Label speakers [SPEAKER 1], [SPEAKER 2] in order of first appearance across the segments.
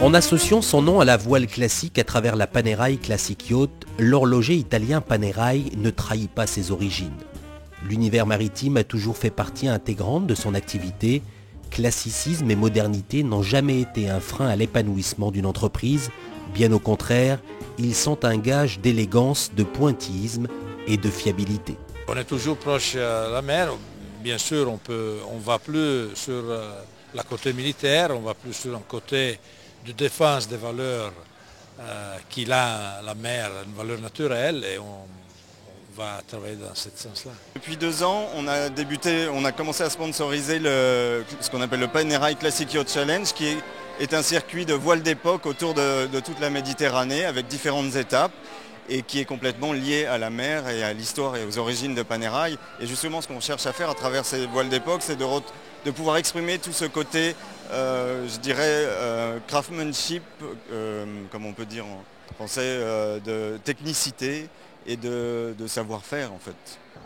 [SPEAKER 1] En associant son nom à la voile classique à travers la Panerai Classic Yacht, l'horloger italien Panerai ne trahit pas ses origines. L'univers maritime a toujours fait partie intégrante de son activité. Classicisme et modernité n'ont jamais été un frein à l'épanouissement d'une entreprise. Bien au contraire, ils sont un gage d'élégance, de pointillisme et de fiabilité.
[SPEAKER 2] On est toujours proche de la mer. Bien sûr, on va plus sur la côté militaire, on va plus sur un côté de défense des valeurs qu'il a la mer, une valeur naturelle, et on va travailler dans ce sens-là.
[SPEAKER 3] Depuis 2 ans, on a commencé à sponsoriser ce qu'on appelle le Panerai Classic Yacht Challenge, qui est un circuit de voile d'époque autour de toute la Méditerranée avec différentes étapes et qui est complètement lié à la mer et à l'histoire et aux origines de Panerai. Et justement, ce qu'on cherche à faire à travers ces voiles d'époque, c'est de pouvoir exprimer tout ce côté, je dirais, craftsmanship, comme on peut dire en français, de technicité et de savoir-faire en fait.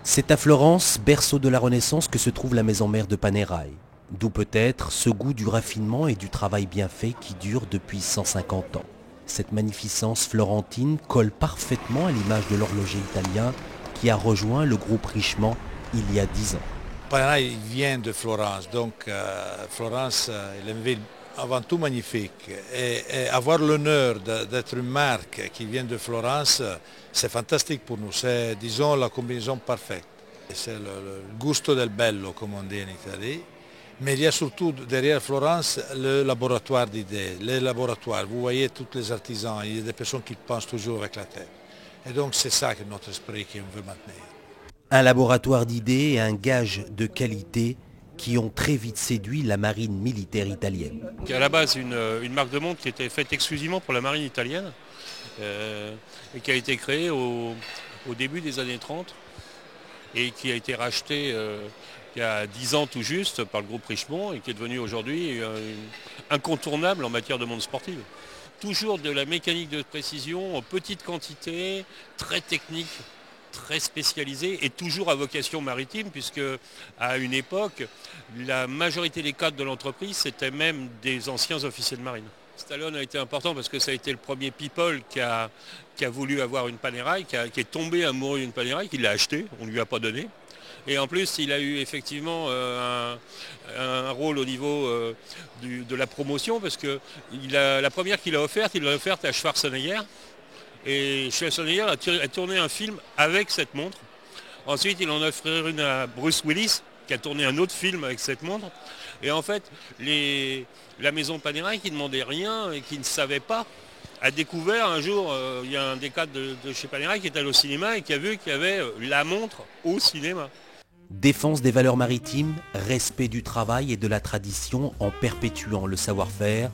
[SPEAKER 1] C'est à Florence, berceau de la Renaissance, que se trouve la maison mère de Panerai. D'où peut-être ce goût du raffinement et du travail bien fait qui dure depuis 150 ans. Cette magnificence florentine colle parfaitement à l'image de l'horloger italien qui a rejoint le groupe Richemont il y a 10 ans.
[SPEAKER 2] Panerai vient de Florence, donc Florence est une ville avant tout magnifique. Et avoir l'honneur d'être une marque qui vient de Florence, c'est fantastique pour nous. C'est, disons, la combinaison parfaite. C'est le gusto del bello, comme on dit en Italie. Mais il y a surtout derrière Florence le laboratoire d'idées, les laboratoires. Vous voyez tous les artisans, il y a des personnes qui pensent toujours avec la tête. Et donc c'est ça que notre esprit qu'on veut maintenir.
[SPEAKER 1] Un laboratoire d'idées et un gage de qualité qui ont très vite séduit la marine militaire italienne.
[SPEAKER 4] À la base, une marque de montre qui était faite exclusivement pour la marine italienne et qui a été créée au début des années 30 et qui a été rachetée il y a 10 ans tout juste par le groupe Richemont et qui est devenu aujourd'hui incontournable en matière de montre sportive. Toujours de la mécanique de précision en petite quantité, très technique, très spécialisée et toujours à vocation maritime puisque à une époque, la majorité des cadres de l'entreprise c'était même des anciens officiers de marine. Stallone a été important parce que ça a été le premier people qui a voulu avoir une Panerai, qui est tombé amoureux d'une Panerai, qui l'a acheté, on ne lui a pas donné. Et en plus, il a eu effectivement un rôle au niveau de la promotion parce que la première qu'il a offerte, il l'a offerte à Schwarzenegger. Et Schwarzenegger a tourné un film avec cette montre. Ensuite, il en a offert une à Bruce Willis, qui a tourné un autre film avec cette montre. Et en fait, la maison Panerai, qui ne demandait rien et qui ne savait pas, a découvert un jour, il y a un des cadres de chez Panerai qui est allé au cinéma et qui a vu qu'il y avait la montre au cinéma.
[SPEAKER 1] Défense des valeurs maritimes, respect du travail et de la tradition en perpétuant le savoir-faire,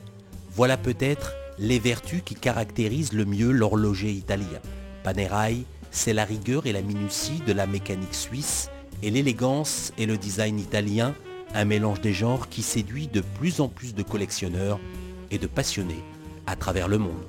[SPEAKER 1] voilà peut-être les vertus qui caractérisent le mieux l'horloger italien. Panerai, c'est la rigueur et la minutie de la mécanique suisse et l'élégance et le design italien, un mélange des genres qui séduit de plus en plus de collectionneurs et de passionnés à travers le monde.